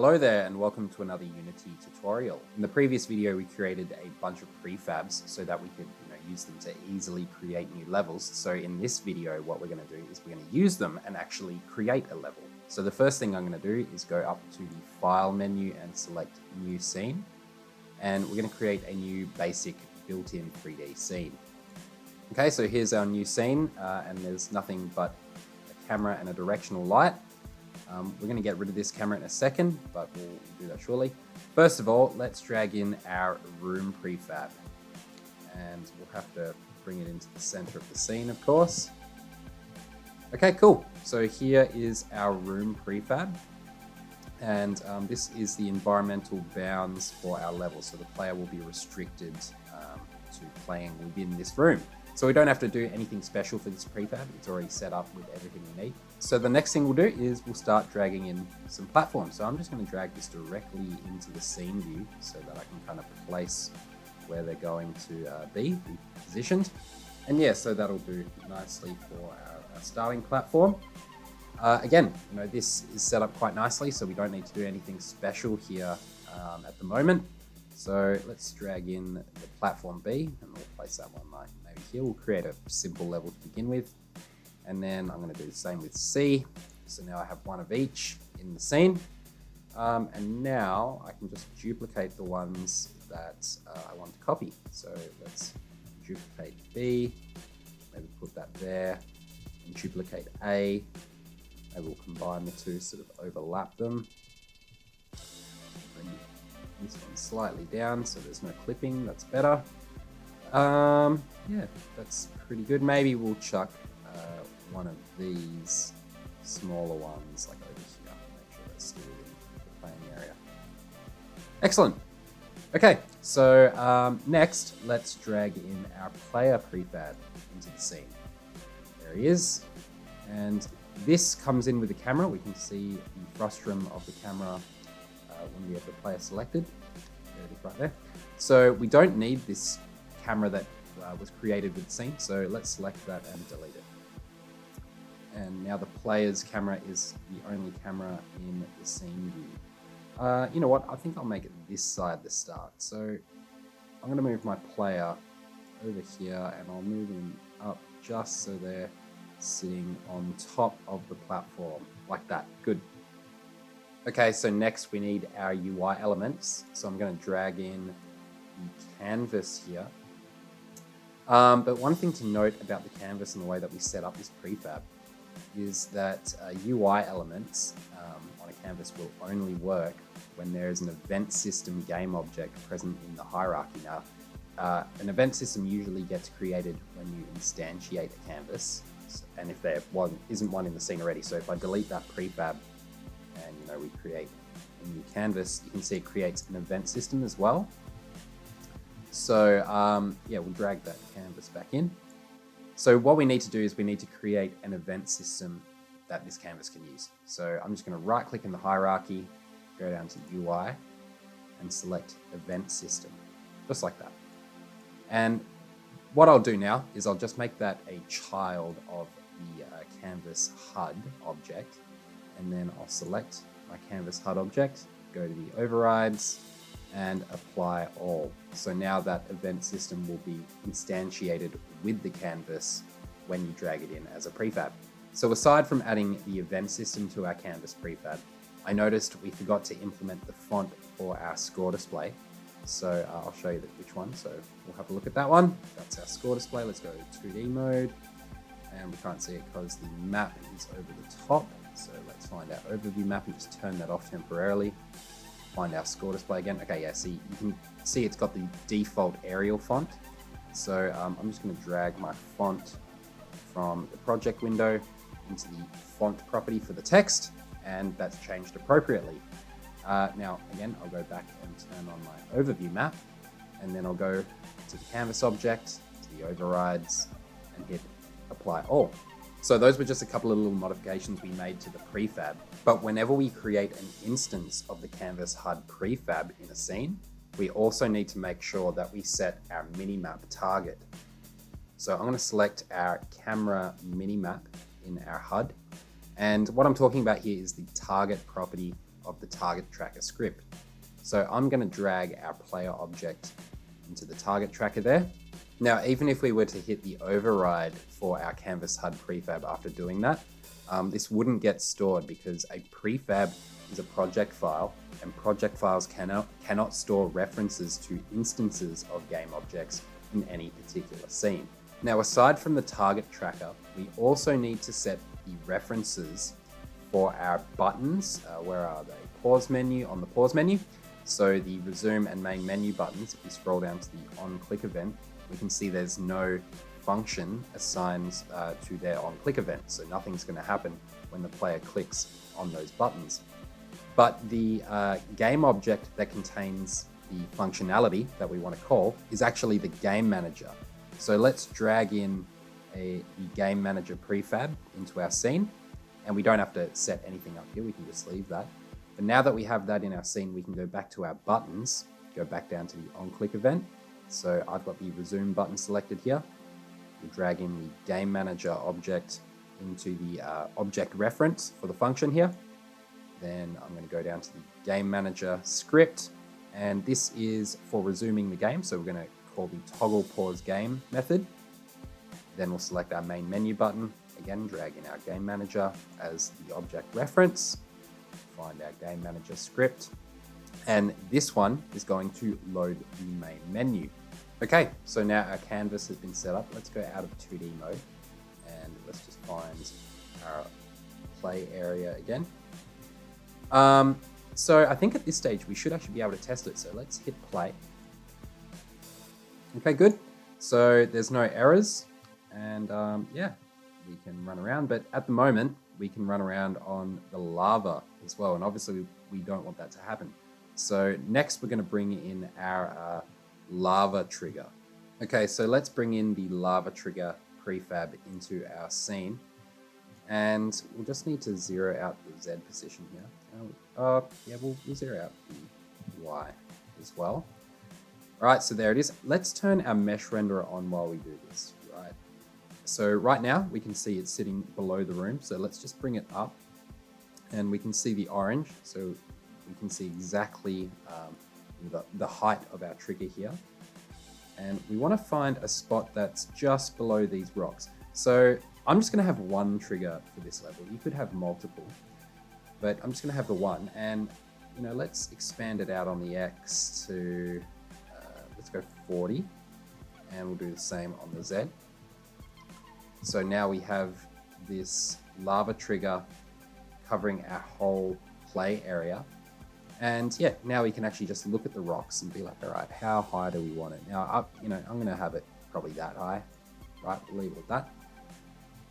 Hello there and welcome to another Unity tutorial. In the previous video we created a bunch of prefabs so that we could use them to easily create new levels. So in this video what we're going to do is we're going to use them and actually create a level. So the first thing I'm going to do is go up to the File menu and select New Scene. And we're going to create a new basic built-in 3D scene. Okay, so here's our new scene and there's nothing but a camera and a directional light. We're going to get rid of this camera in a second, but we'll do that shortly. First of all, let's drag in our room prefab. And we'll have to bring it into the center of the scene, of course. Okay, cool. So here is our room prefab. And this is the environmental bounds for our level. So the player will be restricted to playing within this room. So we don't have to do anything special for this prefab. It's already set up with everything we need. So the next thing we'll do is we'll start dragging in some platforms. So I'm just going to drag this directly into the scene view so that I can kind of place where they're going to be positioned. And yeah, so that'll do nicely for our starting platform. Again, this is set up quite nicely, so we don't need to do anything special here at the moment. So let's drag in the platform B and we'll place that one like maybe here. We'll create a simple level to begin with. And then I'm going to do the same with C. So now I have one of each in the scene. And now I can just duplicate the ones that I want to copy. So let's duplicate B, maybe put that there, and duplicate A. Maybe we'll combine the two, sort of overlap them. Bring this one slightly down so there's no clipping, that's better. Yeah, that's pretty good. Maybe we'll chuck one of these smaller ones like over here. Make sure that's still within the playing area. Excellent. Okay, so next let's drag in our player prefab into the scene. There he is. And this comes in with the camera. We can see the frustum of the camera when we have the player selected. There it is right there. So we don't need this camera that was created with the scene. So let's select that and delete it. And now the player's camera is the only camera in the scene view. You know what? I think I'll make it this side the start. So I'm going to move my player over here and I'll move them up just so they're sitting on top of the platform like that. Good. Okay, so next we need our UI elements. So I'm going to drag in the canvas here. But one thing to note about the canvas and the way that we set up this prefab is that UI elements on a canvas will only work when there is an event system game object present in the hierarchy. Now, an event system usually gets created when you instantiate a canvas, and if there isn't one in the scene already. So if I delete that prefab and we create a new canvas, you can see it creates an event system as well. So yeah, we'll drag that canvas back in. So what we need to do is we need to create an event system that this canvas can use. So I'm just going to right click in the hierarchy, go down to UI and select event system, just like that. And what I'll do now is I'll just make that a child of the canvas HUD object. And then I'll select my canvas HUD object, go to the overrides and apply all. So now that event system will be instantiated with the canvas when you drag it in as a prefab. So aside from adding the event system to our canvas prefab, I noticed we forgot to implement the font for our score display. So I'll show you which one. So we'll have a look at that one. That's our score display. Let's go to 2D mode. And we can't see it because the map is over the top. So let's find our overview map and just turn that off temporarily. Find our score display again. Okay, yeah, see, you can see it's got the default Arial font. So I'm just going to drag my font from the project window into the font property for the text, and that's changed appropriately. Now, again, I'll go back and turn on my overview map, and then I'll go to the canvas object, to the overrides, and hit apply all. So those were just a couple of little modifications we made to the prefab. But whenever we create an instance of the canvas HUD prefab in a scene, we also need to make sure that we set our minimap target. So I'm going to select our camera minimap in our HUD. And what I'm talking about here is the target property of the target tracker script. So I'm going to drag our player object into the target tracker there. Now, even if we were to hit the override for our canvas HUD prefab after doing that, this wouldn't get stored because a prefab is a project file, and project files cannot store references to instances of game objects in any particular scene. Now, aside from the target tracker, we also need to set the references for our buttons. Where are they? Pause menu, on the pause menu. So the resume and main menu buttons, if we scroll down to the on-click event, we can see there's no function assigned to their on-click event. So nothing's going to happen when the player clicks on those buttons. But the game object that contains the functionality that we want to call is actually the game manager. So let's drag in the game manager prefab into our scene, and we don't have to set anything up here. We can just leave that. But now that we have that in our scene, we can go back to our buttons, go back down to the on-click event. So I've got the resume button selected here. We'll drag in the game manager object into the object reference for the function here. Then I'm going to go down to the game manager script, and this is for resuming the game. So we're going to call the toggle pause game method. Then we'll select our main menu button. Again, drag in our game manager as the object reference. Find our game manager script. And this one is going to load the main menu. Okay, so now our canvas has been set up. Let's go out of 2D mode and let's just find our play area again. So I think at this stage we should actually be able to test it. So let's hit play. Okay, good. So there's no errors, and yeah, we can run around. But at the moment, we can run around on the lava as well, and obviously we don't want that to happen. So next, we're going to bring in our lava trigger. Okay, so let's bring in the lava trigger prefab into our scene, and we'll just need to zero out the Z position here. Yeah, we'll zero out the Y as well. All right, so there it is. Let's turn our mesh renderer on while we do this, right? So right now we can see it's sitting below the room. So let's just bring it up and we can see the orange. So we can see exactly the height of our trigger here. And we want to find a spot that's just below these rocks. So I'm just going to have one trigger for this level. You could have multiple, but I'm just going to have the one. And, you know, let's expand it out on the X to, let's go 40. And we'll do the same on the Z. So now we have this lava trigger covering our whole play area. And yeah, now we can actually just look at the rocks and be like, all right, how high do we want it? Now, I'm going to have it probably that high, right? We'll leave it at that.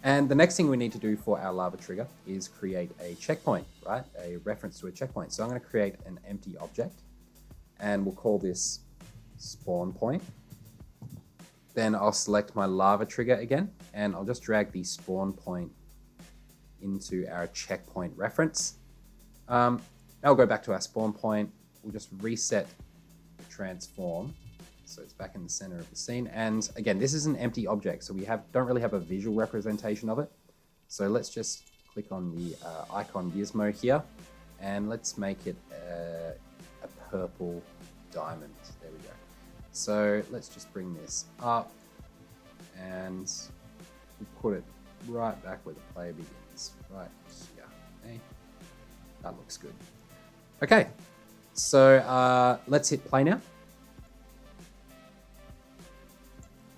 And the next thing we need to do for our lava trigger is create a checkpoint, right? A reference to a checkpoint. So I'm going to create an empty object and we'll call this spawn point. Then I'll select my lava trigger again, and I'll just drag the spawn point into our checkpoint reference. Now we'll go back to our spawn point. We'll just reset the transform. So it's back in the center of the scene. And again, this is an empty object, so we don't really have a visual representation of it. So let's just click on the icon gizmo here, and let's make it a purple diamond. There we go. So let's just bring this up and we'll put it right back where the player begins, right here. Okay. That looks good. Okay, so let's hit play now.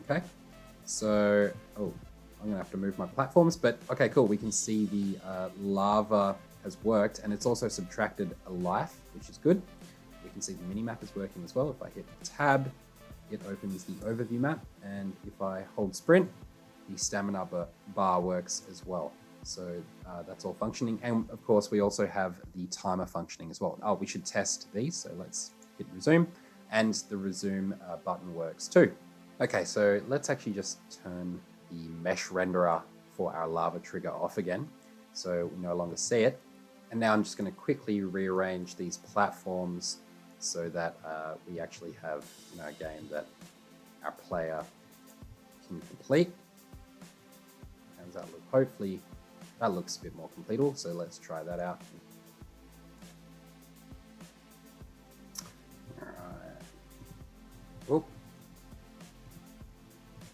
Okay, so, I'm gonna have to move my platforms, but okay, cool. We can see the lava has worked, and it's also subtracted a life, which is good. We can see the mini-map is working as well. If I hit tab, it opens the overview map, and if I hold sprint, the stamina bar works as well. So that's all functioning. And of course, we also have the timer functioning as well. Oh, we should test these. So let's hit resume, and the resume button works too. Okay, so let's actually just turn the mesh renderer for our lava trigger off again. So we no longer see it. And now I'm just going to quickly rearrange these platforms so that we actually have a game that our player can complete. How does that look? Hopefully that looks a bit more completable. So let's try that out.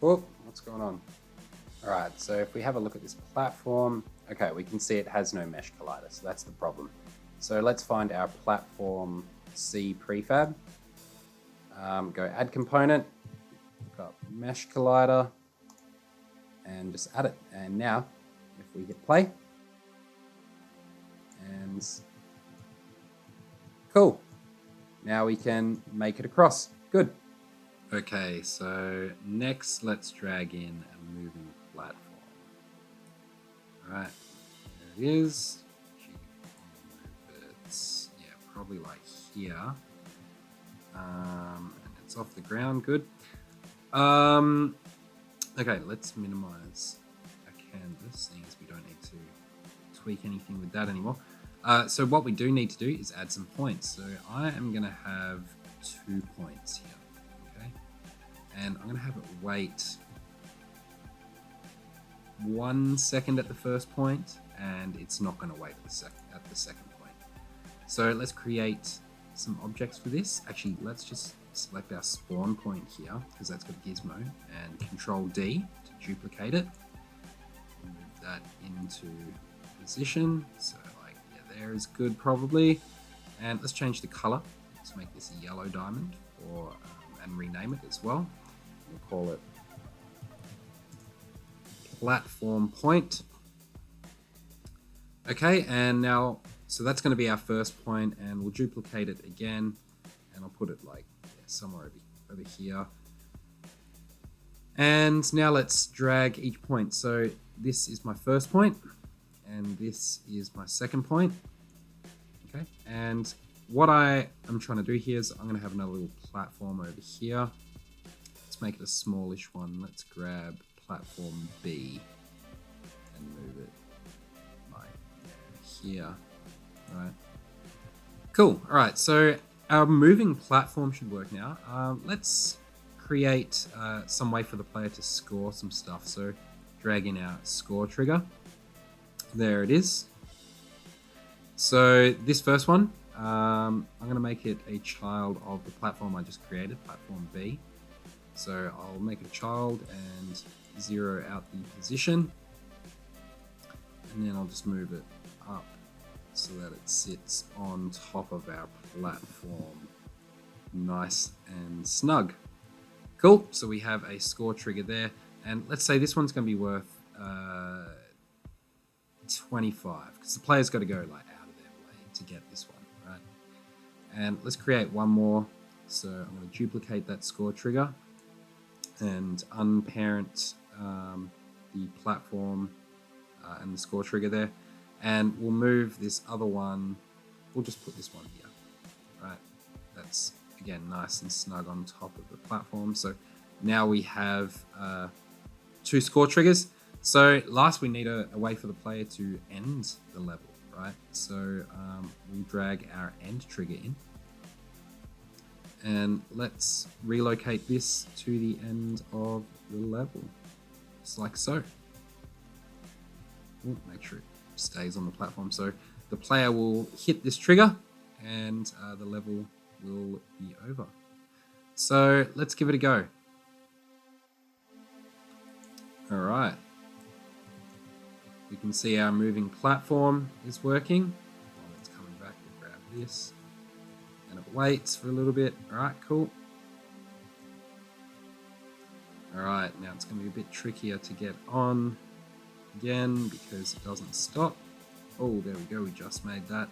Oh, what's going on? All right, so if we have a look at this platform, okay, we can see it has no mesh collider, so that's the problem. So let's find our platform C prefab. Go add component, look up mesh collider, and just add it. And now, if we hit play, and cool. Now we can make it across. Good. Okay, so next let's drag in a moving platform. All right, there it is. It's, yeah, probably like here. And it's off the ground, good. Okay, let's minimize our canvas, seeing as we don't need to tweak anything with that anymore. So what we do need to do is add some points. So I am gonna have 2 points here. And I'm going to have it wait 1 second at the first point, and it's not going to wait at the second point. So let's create some objects for this. Actually, let's just select our spawn point here, because that's got a gizmo, and Control D to duplicate it. Move that into position. So like, yeah, there is good probably. And let's change the color. Let's make this a yellow diamond, or and rename it as well. We'll call it platform point. Okay, and now, so that's going to be our first point, and we'll duplicate it again, and I'll put it like somewhere over here. And now let's drag each point. So this is my first point, and this is my second point. Okay, and what I am trying to do here is I'm going to have another little platform over here. Let's make it a smallish one. Let's grab platform B and move it like here. All right. Cool. All right. So our moving platform should work now. Let's create some way for the player to score some stuff. So drag in our score trigger. There it is. So this first one, I'm going to make it a child of the platform I just created, platform B. So I'll make it a child and 0 out the position. And then I'll just move it up so that it sits on top of our platform. Nice and snug. Cool, so we have a score trigger there. And let's say this one's going to be worth 25, because the player's got to go like out of their way to get this one, right? And let's create one more. So I'm going to duplicate that score trigger and unparent the platform and the score trigger there. And we'll move this other one, we'll just put this one here, right? That's, again, nice and snug on top of the platform. So now we have 2 score triggers. So last we need a way for the player to end the level, right? So we'll drag our end trigger in. And let's relocate this to the end of the level, just like so. Ooh, make sure it stays on the platform. So the player will hit this trigger and the level will be over. So let's give it a go. All right. We can see our moving platform is working. While it's coming back, we'll grab this. And it waits for a little bit. All right, cool. All right, now it's going to be a bit trickier to get on again because it doesn't stop. Oh, there we go. We just made that.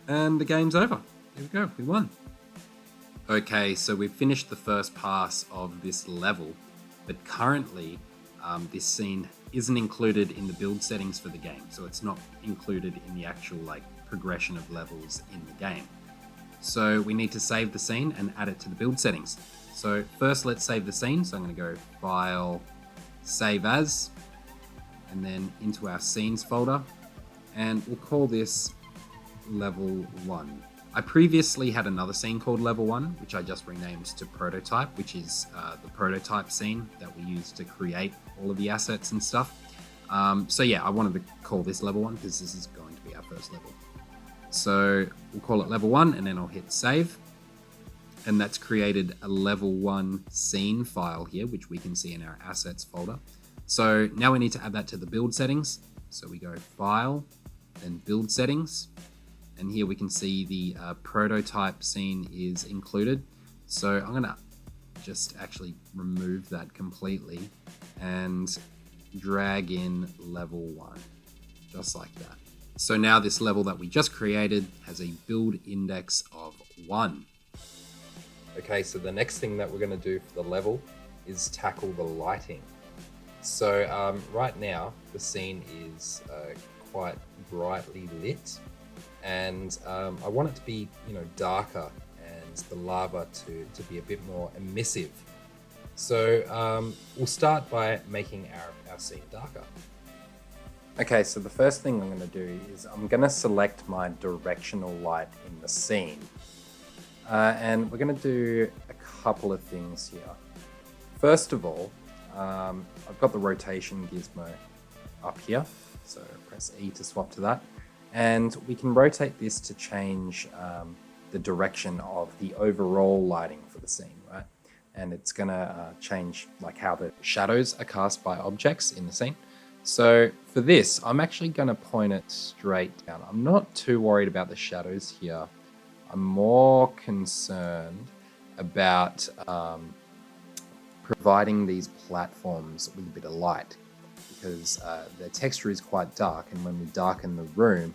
And the game's over. There we go. We won. Okay, so we've finished the first pass of this level, but currently this scene isn't included in the build settings for the game, so it's not included in the actual progression of levels in the game. So we need to save the scene and add it to the build settings. So first let's save the scene. So I'm going to go File, Save As, and then into our Scenes folder, and we'll call this Level 1. I previously had another scene called Level 1, which I just renamed to Prototype, which is the prototype scene that we use to create all of the assets and stuff. So yeah, I wanted to call this Level 1 because this is going to be our first level. So we'll call it Level 1 and then I'll hit Save. and that's created a level 1 scene file here, which we can see in our assets folder. So now we need to add that to the build settings. So we go File, then Build Settings, and here we can see the prototype scene is included. So I'm gonna just actually remove that completely and drag in level 1, just like that. So now this level that we just created has a build index of 1. Okay, so the next thing that we're going to do for the level is tackle the lighting. So right now the scene is quite brightly lit, and I want it to be, darker, and the lava to be a bit more emissive. So we'll start by making our scene darker. Okay, so the first thing I'm going to do is I'm going to select my directional light in the scene. And we're going to do a couple of things here. First of all, I've got the rotation gizmo up here. So press E to swap to that. And we can rotate this to change the direction of the overall lighting for the scene, right? And it's going to change like how the shadows are cast by objects in the scene. So for this, I'm actually going to point it straight down. I'm not too worried about the shadows here. I'm more concerned about providing these platforms with a bit of light, because their texture is quite dark, and when we darken the room,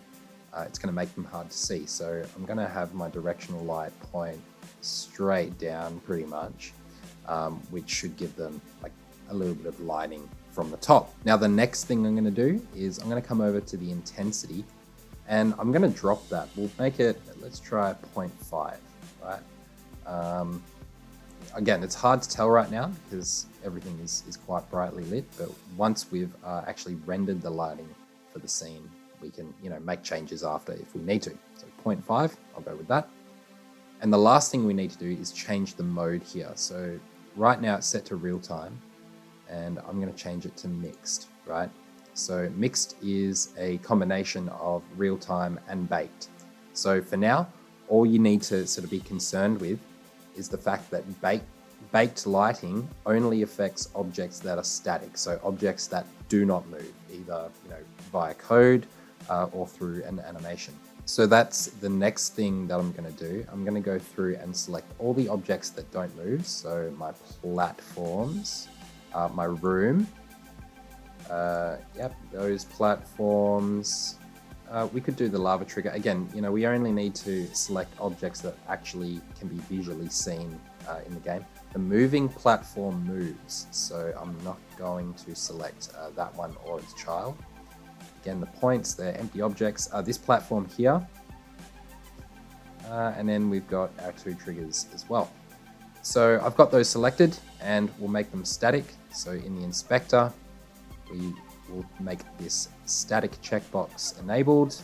it's going to make them hard to see. So I'm going to have my directional light point straight down pretty much, which should give them like a little bit of lighting from the top. Now the next thing I'm going to do is I'm going to come over to the intensity, and I'm going to drop that. We'll make it, let's try 0.5, right? Again, it's hard to tell right now because everything is quite brightly lit, but once we've actually rendered the lighting for the scene, we can, make changes after if we need to. So 0.5, I'll go with that. And the last thing we need to do is change the mode here. So right now it's set to real time, and I'm going to change it to mixed, right? So mixed is a combination of real time and baked. So for now, all you need to sort of be concerned with is the fact that baked lighting only affects objects that are static. So objects that do not move, either via code or through an animation. So that's the next thing that I'm going to do. I'm going to go through and select all the objects that don't move. So my platforms, my room, those platforms. We could do the lava trigger. Again, we only need to select objects that actually can be visually seen in the game. The moving platform moves, so I'm not going to select that one or its child. Again, the points, they're empty objects. This platform here, and then we've got our 2 triggers as well. So I've got those selected, and we'll make them static. So in the inspector, we will make this static checkbox enabled,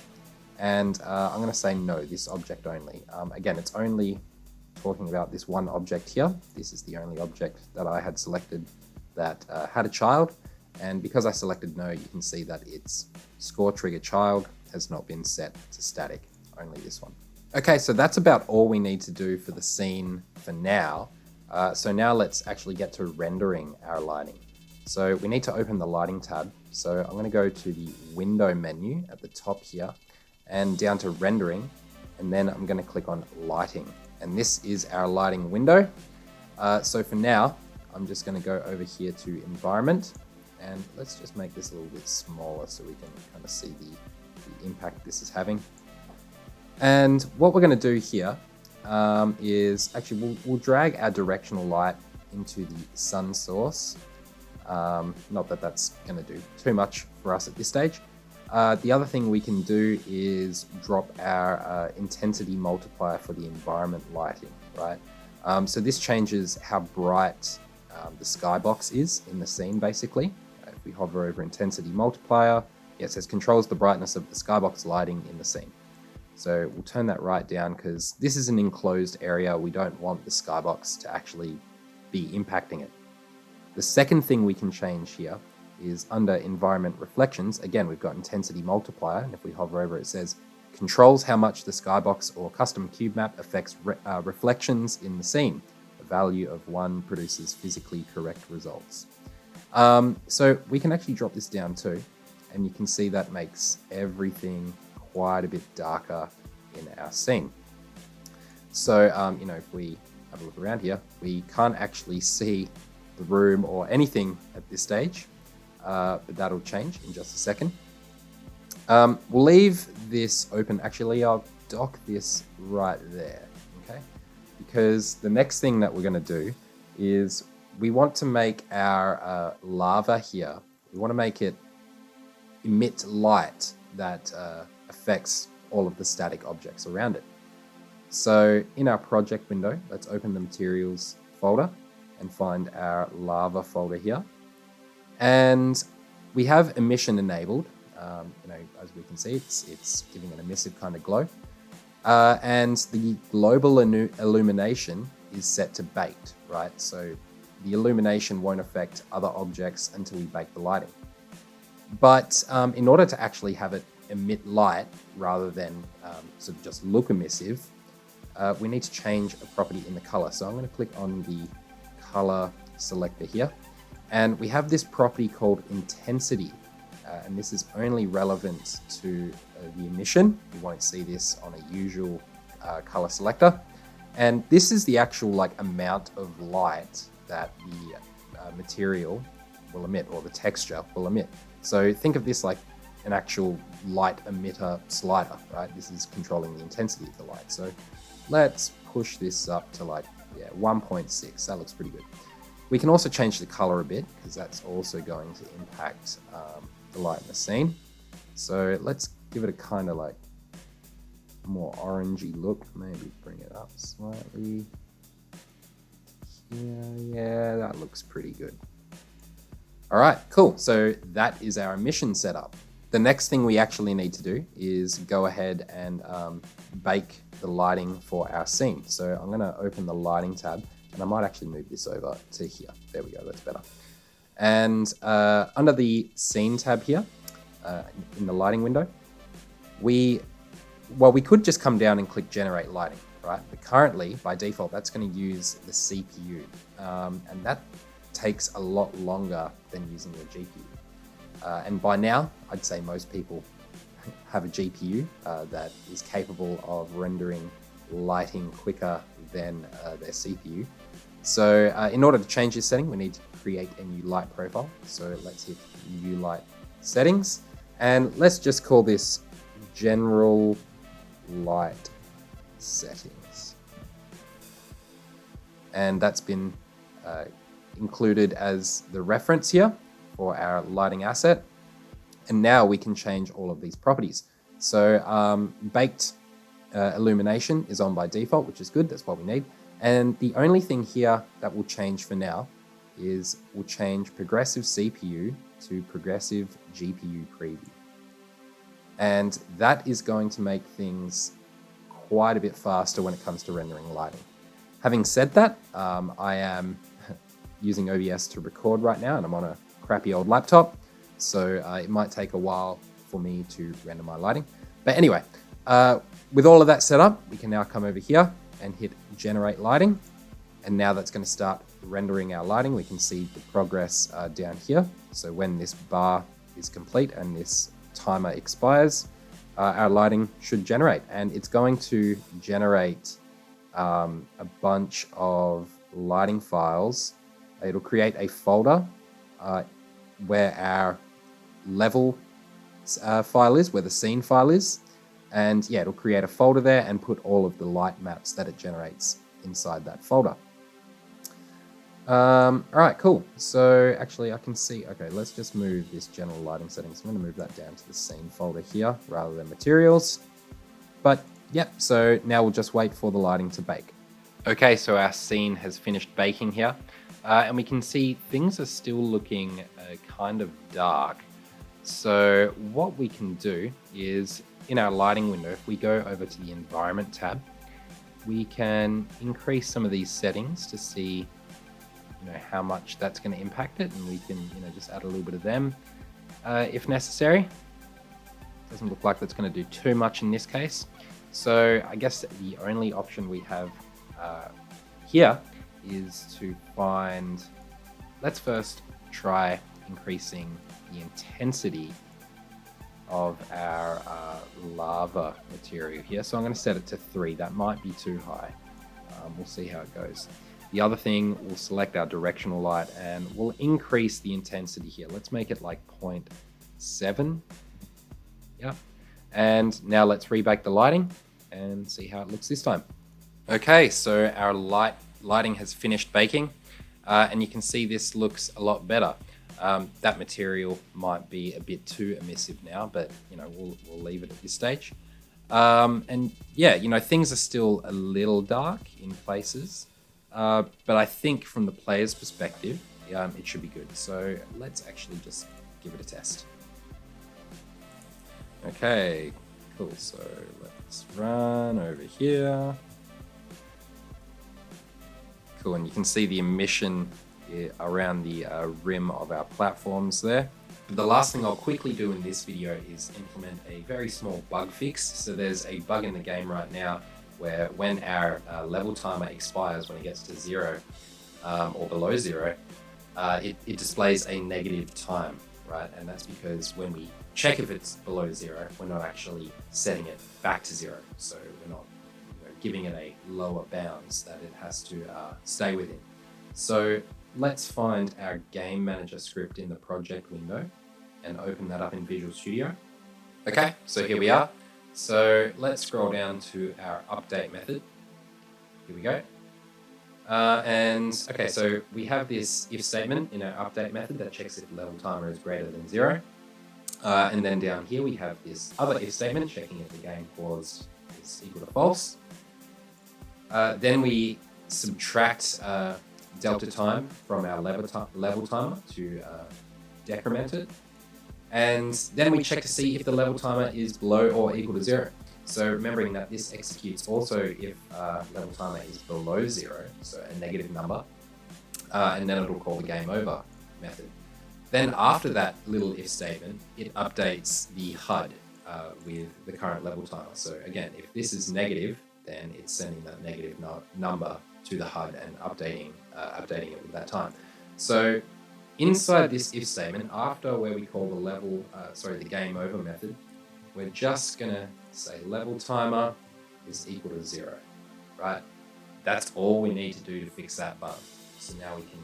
and I'm going to say no, this object only. Again, it's only talking about this one object here. This is the only object that I had selected that had a child, and because I selected no, you can see that its score trigger child has not been set to static, only this one. Okay, so that's about all we need to do for the scene for now. So now let's actually get to rendering our lighting. So we need to open the lighting tab. So I'm going to go to the window menu at the top here and down to rendering, and then I'm going to click on lighting. And this is our lighting window. So for now, I'm just going to go over here to environment, and let's just make this a little bit smaller so we can kind of see the impact this is having. And what we're going to do here is actually we'll drag our directional light into the sun source. Not that that's going to do too much for us at this stage. The other thing we can do is drop our intensity multiplier for the environment lighting, right? So this changes how bright the skybox is in the scene, basically. If we hover over intensity multiplier, it says controls the brightness of the skybox lighting in the scene. So we'll turn that right down because this is an enclosed area. We don't want the skybox to actually be impacting it. The second thing we can change here is under environment reflections. Again, we've got intensity multiplier, and if we hover over it says controls how much the skybox or custom cube map affects reflections in the scene. A value of 1 produces physically correct results. So we can actually drop this down too, and you can see that makes everything quite a bit darker in our scene. So, if we have a look around here, we can't actually see the room or anything at this stage, but that'll change in just a second. We'll leave this open. Actually, I'll dock this right there, okay? Because the next thing that we're going to do is we want to make our lava here, we want to make it emit light that affects all of the static objects around it. So in our project window, let's open the materials folder and find our lava folder here. And we have emission enabled. As we can see, it's giving an emissive kind of glow. And the global illumination is set to baked, right? So the illumination won't affect other objects until we bake the lighting. But in order to actually have it emit light rather than sort of just look emissive, we need to change a property in the color. So I'm going to click on the color selector here, and we have this property called intensity, and this is only relevant to the emission. You won't see this on a usual color selector, and this is the actual amount of light that the material will emit, or the texture will emit. So think of this like an actual light emitter slider, right? This is controlling the intensity of the light. So let's push this up to 1.6. That looks pretty good. We can also change the color a bit, because that's also going to impact the light in the scene. So let's give it a kind of more orangey look. Maybe bring it up slightly. Yeah, that looks pretty good. All right, cool. So that is our emission setup. The next thing we actually need to do is go ahead and bake the lighting for our scene. So I'm going to open the lighting tab, and I might actually move this over to here. There we go, that's better. And under the scene tab here, in the lighting window, we could just come down and click generate lighting, right? But currently, by default, that's going to use the CPU, and that takes a lot longer than using your GPU. And by now, I'd say most people have a GPU that is capable of rendering lighting quicker than their CPU. So in order to change this setting, we need to create a new light profile. So let's hit new light settings, and let's just call this general light settings. And that's been included as the reference here for our lighting asset. And now we can change all of these properties. So baked illumination is on by default, which is good. That's what we need. And the only thing here that will change for now is we'll change progressive CPU to progressive GPU preview. And that is going to make things quite a bit faster when it comes to rendering lighting. Having said that, I am using OBS to record right now, and I'm on a crappy old laptop, so it might take a while for me to render my lighting. But anyway, with all of that set up, we can now come over here and hit generate lighting, and now that's going to start rendering our lighting. We can see the progress down here. So when this bar is complete and this timer expires, our lighting should generate, and it's going to generate a bunch of lighting files. It'll create a folder where our level file is, where the scene file is, and yeah, it'll create a folder there and put all of the light maps that it generates inside that folder. All right, cool. So actually I can see, okay, let's just move this general lighting settings. I'm going to move that down to the scene folder here rather than materials. But yep, so now we'll just wait for the lighting to bake. Okay, so our scene has finished baking here, and we can see things are still looking kind of dark. So what we can do is, in our lighting window, if we go over to the environment tab, we can increase some of these settings to see how much that's going to impact it, and we can just add a little bit of them if necessary. Doesn't look like that's going to do too much in this case. So I guess the only option we have here is to find, let's first try increasing the intensity of our lava material here. So I'm going to set it to 3. That might be too high. We'll see how it goes. The other thing, we'll select our directional light and we'll increase the intensity here. Let's make it like 0.7. Yeah. And now let's rebake the lighting and see how it looks this time. Okay, so our lighting has finished baking, and you can see this looks a lot better. That material might be a bit too emissive now, but we'll leave it at this stage. And yeah, things are still a little dark in places, but I think from the player's perspective, it should be good. So let's actually just give it a test. Okay, cool. So let's run over here. Cool, and you can see the emission around the rim of our platforms there. But the last thing I'll quickly do in this video is implement a very small bug fix. So there's a bug in the game right now where when our level timer expires, when it gets to 0 or below 0, it displays a negative time, right? And that's because when we check if it's below 0, we're not actually setting it back to 0. So we're not giving it a lower bounds that it has to stay within. So let's find our game manager script in the project window and open that up in Visual Studio. Okay, so here we are. So let's scroll down to our update method. Here we go. And okay, so we have this if statement in our update method that checks if level timer is greater than 0. And then down here we have this other if statement checking if the game pause is equal to false. Then we subtract delta time from our level timer to decrement it. And then we check to see if the level timer is below or equal to 0. So remembering that this executes also if level timer is below 0, so a negative number, and then it'll call the game over method. Then after that little if statement, it updates the HUD with the current level timer. So again, if this is negative, then it's sending that negative number to the HUD and updating it with that time. So inside this if statement, after where we call the game over method, we're just gonna say level timer is equal to 0, right? That's all we need to do to fix that bug. So now we can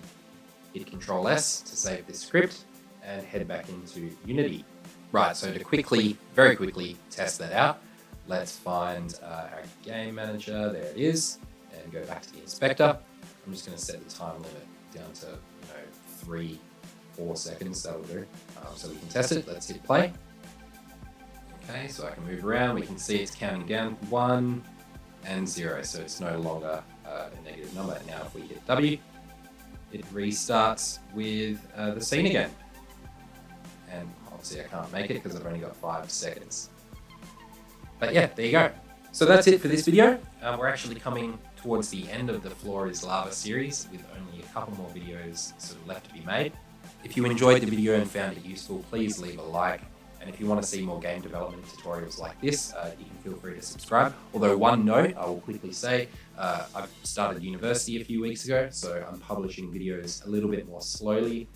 hit Control S to save this script and head back into Unity. Right, so to very quickly test that out, let's find our game manager, there it is, and go back to the inspector. I'm just gonna set the time limit down to 3-4 seconds, that'll do. So we can test it, let's hit play. Okay, so I can move around, we can see it's counting down 1 and 0, so it's no longer a negative number. Now if we hit W, it restarts with the scene again. And obviously I can't make it because I've only got 5 seconds. But yeah, there you go. So that's it for this video. We're actually coming towards the end of the Floor is Lava series with only a couple more videos sort of left to be made. If you enjoyed the video and found it useful, please leave a like. And if you want to see more game development tutorials like this, you can feel free to subscribe. Although one note, I will quickly say, I've started university a few weeks ago, so I'm publishing videos a little bit more slowly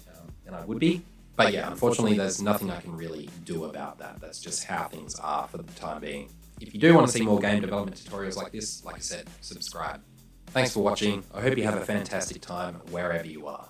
than I would be. But yeah, unfortunately, there's nothing I can really do about that. That's just how things are for the time being. If you do want to see more game development tutorials like this, like I said, subscribe. Thanks for watching. I hope you have a fantastic time wherever you are.